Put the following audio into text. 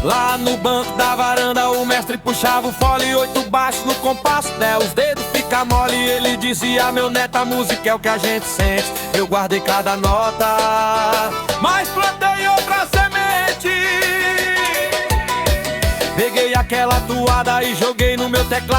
Lá no banco da varanda o mestre puxava o fole, 8 baixos no compasso, né? Os dedos fica mole. Ele dizia: meu neto, a música é o que a gente sente. Eu guardei cada nota, mas plantei outra semente. Peguei aquela toada e joguei no meu teclado.